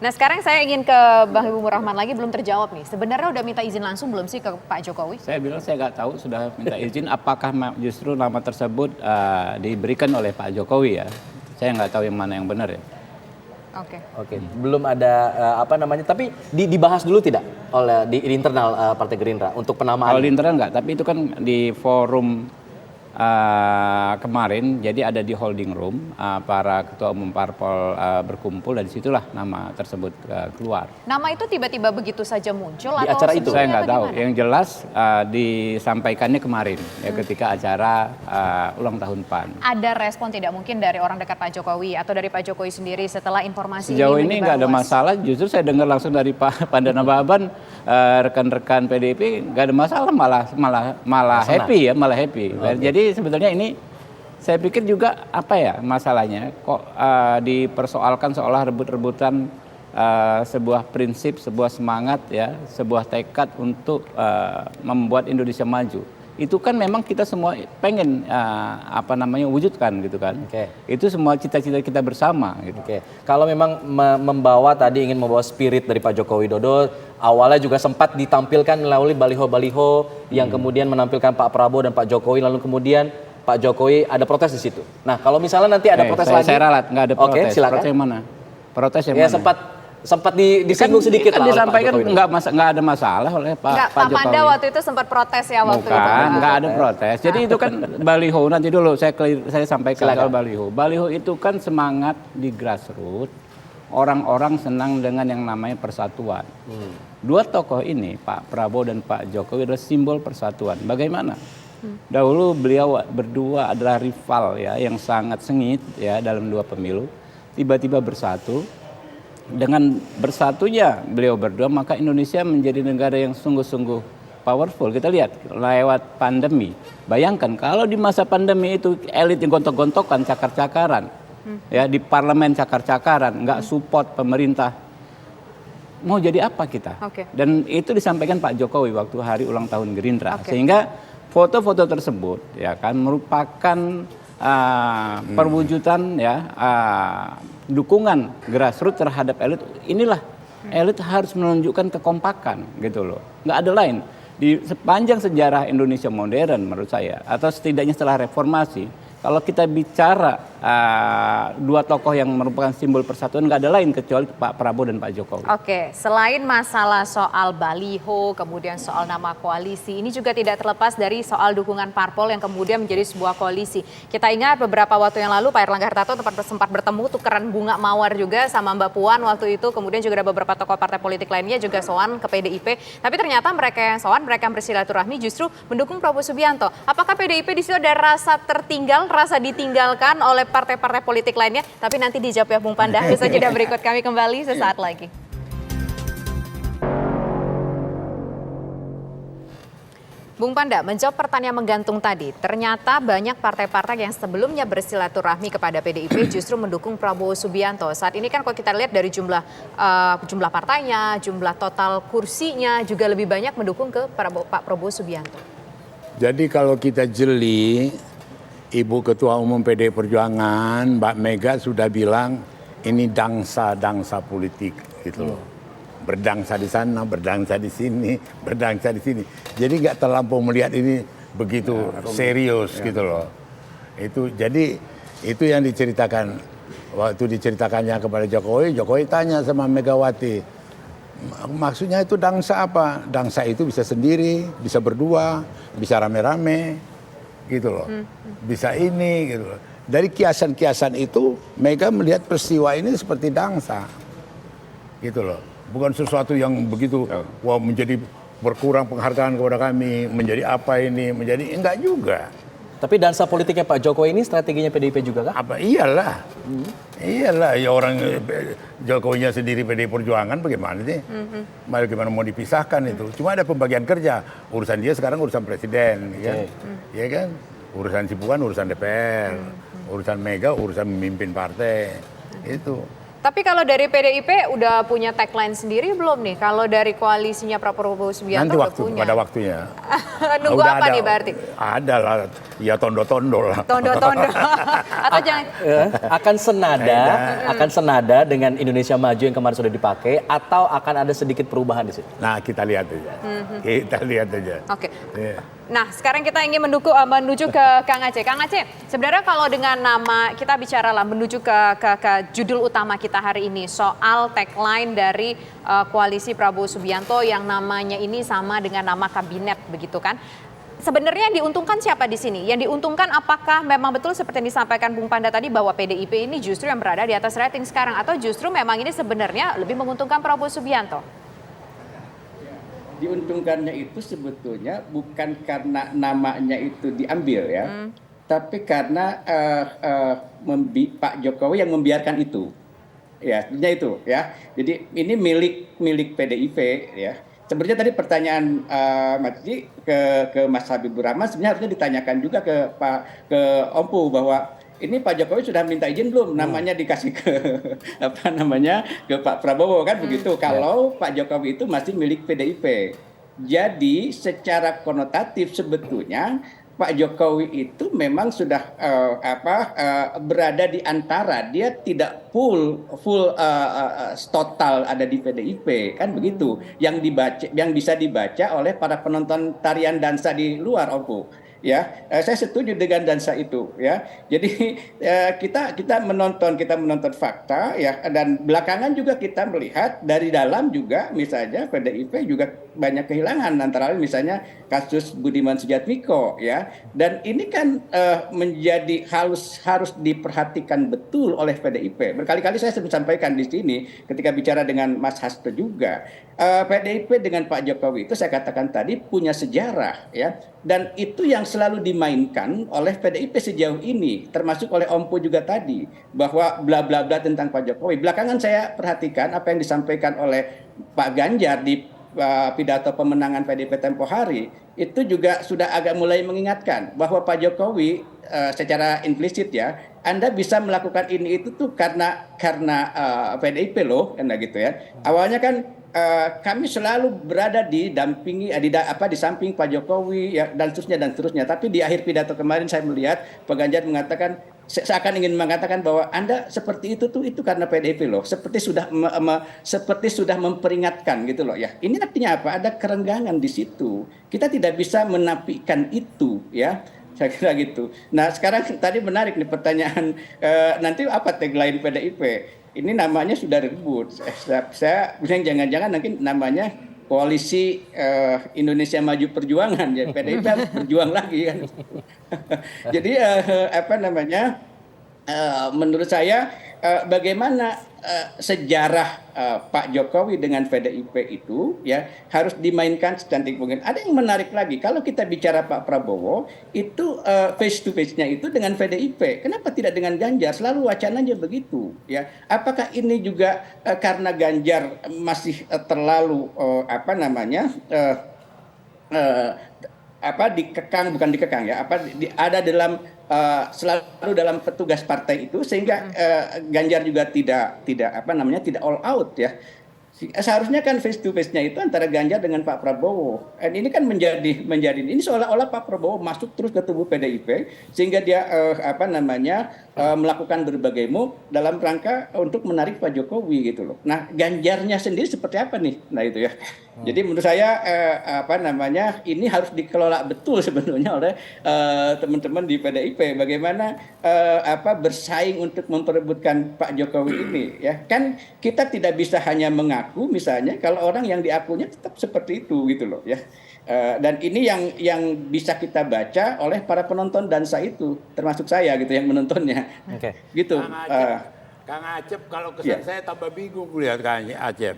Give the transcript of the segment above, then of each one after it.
Nah sekarang saya ingin ke Bang Habibur Rahman lagi, belum terjawab nih. Sebenarnya udah minta izin langsung belum sih ke Pak Jokowi? Saya bilang saya nggak tahu sudah minta izin apakah justru nama tersebut diberikan oleh Pak Jokowi ya. Saya nggak tahu yang mana yang benar ya. Oke, belum ada apa namanya, tapi dibahas dulu tidak oleh di internal Partai Gerindra untuk penamaan? Kalau di internal nggak, tapi itu kan di forum kemarin, jadi ada di holding room para ketua umum parpol berkumpul dan disitulah nama tersebut keluar. Nama itu tiba-tiba begitu saja muncul Di atau acara itu? Saya nggak tahu. bagaimana? Yang jelas disampaikannya kemarin ya ketika acara ulang tahun PAN. Ada respon tidak mungkin dari orang dekat Pak Jokowi atau dari Pak Jokowi sendiri setelah informasi Sejauh ini ini nggak ada menyebar luas? masalah. Justru saya dengar langsung dari Pak Pandana Baban, rekan-rekan PDIP nggak ada masalah, malah happy ya, malah happy. Jadi sebetulnya ini saya pikir juga apa ya masalahnya kok dipersoalkan seolah rebut-rebutan sebuah prinsip, sebuah semangat ya, sebuah tekad untuk membuat Indonesia maju. Itu kan memang kita semua pengen wujudkan gitu kan. Itu semua cita-cita kita bersama gitu. Kalau memang ingin membawa spirit dari Pak Joko Widodo, awalnya juga sempat ditampilkan melalui baliho-baliho yang kemudian menampilkan Pak Prabowo dan Pak Jokowi, lalu kemudian Pak Jokowi ada protes di situ. Nah, kalau misalnya nanti ada protes lagi, saya ralat, nggak ada protes. Oke, silakan. Protes yang mana? Protes yang Ya mana? sempat disinggung sedikit kan lah oleh Pak disampaikan Joko Widodo. nggak ada masalah oleh Pak Jokowi. Panda waktu itu sempat protes ya waktu itu. Bukan, nggak ada protes. Jadi itu kan baliho, nanti dulu saya sampaikan soal baliho. Baliho itu kan semangat di grassroots, orang-orang senang dengan yang namanya persatuan. Dua tokoh ini, Pak Prabowo dan Pak Jokowi, adalah simbol persatuan. Bagaimana? Dahulu beliau berdua adalah rival ya, yang sangat sengit ya dalam dua pemilu. Tiba-tiba bersatu. Dengan bersatunya beliau berdua, maka Indonesia menjadi negara yang sungguh-sungguh powerful. Kita lihat lewat pandemi. Bayangkan kalau di masa pandemi itu elit yang gontok-gontokan, cakar-cakaran, ya di parlemen cakar-cakaran, nggak support pemerintah. Mau jadi apa kita? Dan itu disampaikan Pak Jokowi waktu hari ulang tahun Gerindra. Sehingga foto-foto tersebut ya kan merupakan perwujudan ya dukungan grassroots terhadap elit. Inilah elit harus menunjukkan kekompakan gitu loh. Nggak ada lain. Di sepanjang sejarah Indonesia modern menurut saya, atau setidaknya setelah reformasi, kalau kita bicara dua tokoh yang merupakan simbol persatuan, nggak ada lain kecuali Pak Prabowo dan Pak Jokowi. Selain masalah soal baliho, kemudian soal nama koalisi, ini juga tidak terlepas dari soal dukungan parpol yang kemudian menjadi sebuah koalisi. Kita ingat beberapa waktu yang lalu Pak Erlangga Hartarto sempat bertemu tukeran bunga mawar juga sama Mbak Puan waktu itu. Kemudian juga ada beberapa tokoh partai politik lainnya juga sowan ke PDIP. Tapi ternyata mereka yang sowan, mereka yang bersilaturahmi justru mendukung Prabowo Subianto. Apakah PDIP di situ ada rasa tertinggal, rasa ditinggalkan oleh partai-partai politik lainnya? Tapi nanti dijawab ya Bung Panda. Bisa jeda berikut, kami kembali sesaat lagi. Bung Panda, menjawab pertanyaan menggantung tadi, ternyata banyak partai-partai yang sebelumnya bersilaturahmi kepada PDIP justru mendukung Prabowo Subianto. Saat ini kan kalau kita lihat dari jumlah partainya, jumlah total kursinya juga lebih banyak mendukung ke Pak Prabowo Subianto. Jadi kalau kita jeli, Ibu Ketua Umum PDI Perjuangan, Mbak Mega sudah bilang ini dangsa politik gitu loh. Berdangsa di sana, berdangsa di sini, berdangsa di sini. Jadi nggak terlampau melihat ini begitu serius gitu loh. Jadi itu yang diceritakan waktu diceritakannya kepada Jokowi. Jokowi tanya sama Megawati, maksudnya itu dangsa apa? Dangsa itu bisa sendiri, bisa berdua, bisa rame-rame. Gitu loh, bisa ini gitu loh. Dari kiasan-kiasan itu Mega melihat peristiwa ini seperti dangsa gitu loh, bukan sesuatu yang begitu wah menjadi berkurang penghargaan kepada kami, menjadi apa ini, menjadi enggak juga. Tapi dansa politiknya Pak Jokowi ini strateginya PDIP juga kah? Iyalah ya, orang Jokowinya sendiri PDI Perjuangan bagaimana sih? Bagaimana mau dipisahkan itu? Cuma ada pembagian kerja. Urusan dia sekarang urusan presiden, ya kan? Urusan si Puan urusan DPR, urusan Mega urusan memimpin partai. Itu. Tapi kalau dari PDIP udah punya tagline sendiri belum nih? Kalau dari koalisinya Prabowo Subianto Nanti udah punya. pada waktunya. Nunggu Udah apa ada, nih berarti? Ada lah, ya tondo-tondo lah. Tondo-tondo. Atau jangan akan senada dengan Indonesia Maju yang kemarin sudah dipakai, atau akan ada sedikit perubahan di situ? Nah, kita lihat aja. Kita lihat aja. Oke. Iya. Nah, sekarang kita ingin menuju ke Kang Aceh. Kang Aceh, sebenarnya kalau dengan nama kita bicara lah menuju ke judul utama kita hari ini soal tagline dari koalisi Prabowo Subianto yang namanya ini sama dengan nama kabinet begitu kan? Sebenarnya yang diuntungkan siapa di sini? Yang diuntungkan apakah memang betul seperti yang disampaikan Bung Panda tadi bahwa PDIP ini justru yang berada di atas rating sekarang atau justru memang ini sebenarnya lebih menguntungkan Prabowo Subianto? Diuntungkannya itu sebetulnya bukan karena namanya itu diambil ya, tapi karena Pak Jokowi yang membiarkan itu, ya sebenarnya itu ya. Jadi ini milik PDIP ya. Sebenarnya tadi pertanyaan Mas Ji ke Mas Habibur Rahman sebenarnya harusnya ditanyakan juga ke Ompu bahwa ini Pak Jokowi sudah minta izin belum namanya dikasih ke ke Pak Prabowo kan begitu. Kalau Pak Jokowi itu masih milik PDIP. Jadi secara konotatif sebetulnya Pak Jokowi itu memang sudah berada di antara, dia tidak full total ada di PDIP kan begitu. Yang bisa dibaca oleh para penonton tarian dansa di luar Ompu. Ya, saya setuju dengan dansa itu ya. Jadi kita menonton fakta ya, dan belakangan juga kita melihat dari dalam juga misalnya PDIP juga banyak kehilangan antara lain misalnya kasus Budiman Sujatmiko ya. Dan ini kan menjadi harus diperhatikan betul oleh PDIP. Berkali-kali saya sampaikan di sini ketika bicara dengan Mas Hasto juga. PDIP dengan Pak Jokowi itu saya katakan tadi punya sejarah ya, dan itu yang selalu dimainkan oleh PDIP sejauh ini, termasuk oleh Ompu juga tadi bahwa bla bla bla tentang Pak Jokowi. Belakangan saya perhatikan apa yang disampaikan oleh Pak Ganjar di pidato pemenangan PDIP tempo hari itu juga sudah agak mulai mengingatkan bahwa Pak Jokowi secara implisit ya, Anda bisa melakukan ini itu tuh karena PDIP loh, gitu ya. Awalnya kan kami selalu berada di samping Pak Jokowi ya, dan seterusnya. Tapi di akhir pidato kemarin saya melihat Pak Ganjar mengatakan seakan ingin mengatakan bahwa Anda seperti itu karena PDIP loh, seperti sudah memperingatkan gitu loh ya. Ini artinya apa? Ada kerenggangan di situ. Kita tidak bisa menafikan itu ya. Saya kira gitu. Nah sekarang tadi menarik nih pertanyaan nanti apa tagline PDIP? Ini namanya sudah ribut. Saya bilang jangan-jangan nanti namanya Koalisi Indonesia Maju Perjuangan ya, PDIP harus berjuang lagi kan. Jadi menurut saya bagaimana sejarah Pak Jokowi dengan PDIP itu ya harus dimainkan secantik mungkin. Ada yang menarik lagi kalau kita bicara Pak Prabowo itu face to face-nya itu dengan PDIP. Kenapa tidak dengan Ganjar? Selalu wacananya begitu ya. Apakah ini juga karena Ganjar masih terlalu dikekang ya, ada dalam selalu dalam petugas partai itu sehingga Ganjar juga tidak all out ya. Seharusnya kan face to face-nya itu antara Ganjar dengan Pak Prabowo. Dan ini kan menjadi ini seolah-olah Pak Prabowo masuk terus ke tubuh PDIP sehingga dia melakukan berbagai move dalam rangka untuk menarik Pak Jokowi gitu loh. Nah, Ganjarnya sendiri seperti apa nih? Nah, itu ya. Jadi menurut saya ini harus dikelola betul sebenarnya oleh teman-teman di PDIP bagaimana bersaing untuk memperebutkan Pak Jokowi ini ya. Kan kita tidak bisa hanya mengaku misalnya kalau orang yang diakunya tetap seperti itu gitu loh ya. Dan ini yang bisa kita baca oleh para penonton dansa itu, termasuk saya gitu yang menontonnya. Oke. Gitu. Kang Acep kalau kesan saya tambah bingung lihat Kang Acep.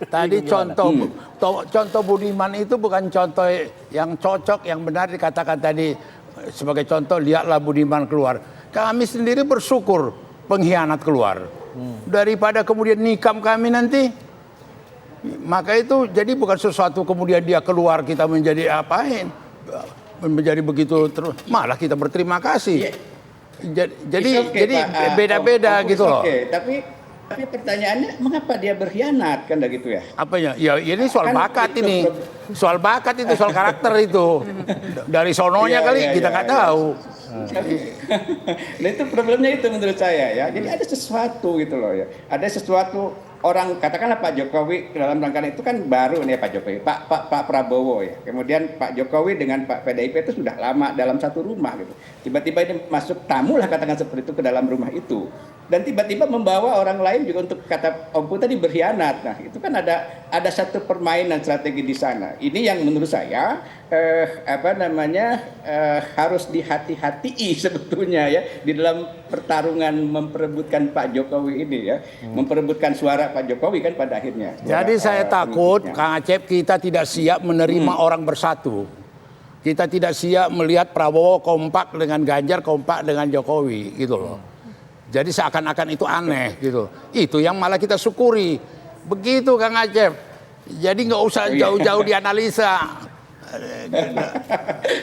Tadi contoh Budiman itu bukan contoh yang cocok, yang benar dikatakan tadi sebagai contoh, lihatlah Budiman keluar. Kami sendiri bersyukur pengkhianat keluar. Daripada kemudian nikam kami nanti. Maka itu jadi bukan sesuatu kemudian dia keluar kita menjadi menjadi begitu terus, malah kita berterima kasih. Jadi beda-beda gitu loh. Tapi Tapi pertanyaannya, mengapa dia berkhianat kan gitu ya? Apanya? Ya ini soal Kan bakat itu ini. Soal bakat itu, soal karakter itu. Dari sononya Iya, kali iya, kita iya, nggak iya. tahu. Nah itu problemnya itu menurut saya ya. Jadi ada sesuatu gitu loh ya. Ada sesuatu orang katakanlah Pak Jokowi dalam rangkaian itu kan baru nih Pak Jokowi, Pak Prabowo ya. Kemudian Pak Jokowi dengan Pak PDIP itu sudah lama dalam satu rumah gitu. Tiba-tiba ini masuk tamu lah katakan seperti itu ke dalam rumah itu. Dan tiba-tiba membawa orang lain juga untuk kata Om Pu tadi berkhianat. Nah itu kan ada satu permainan strategi di sana. Ini yang menurut saya harus dihati-hatii sebetulnya ya di dalam pertarungan memperebutkan Pak Jokowi ini ya, memperebutkan suara Pak Jokowi kan pada akhirnya. Jadi saya takut, pengikutnya. Kang Acep, kita tidak siap menerima orang bersatu. Kita tidak siap melihat Prabowo kompak dengan Ganjar, kompak dengan Jokowi, gitu loh. Jadi seakan-akan itu aneh, gitu. Itu yang malah kita syukuri. Begitu, Kang Acep. Jadi nggak usah jauh-jauh dianalisa.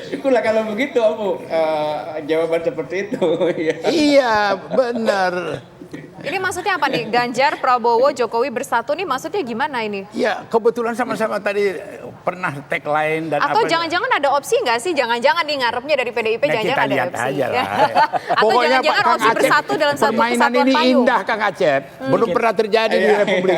Syukurlah kalau begitu, Om. Jawaban seperti itu. Iya, benar. Ini maksudnya apa nih? Ganjar, Prabowo, Jokowi bersatu nih maksudnya gimana ini? Ya, kebetulan sama-sama tadi pernah tagline dan Atau apa. jangan-jangan ada opsi nggak sih? Jangan-jangan nih ngarepnya dari PDIP Nah, jangan-jangan kita ada lihat opsi. aja lah. Atau Pokoknya jangan-jangan Kang opsi Acep, bersatu dalam satu permainan kesatuan ini payung. indah, Kang Acep. Belum pernah terjadi di Republik.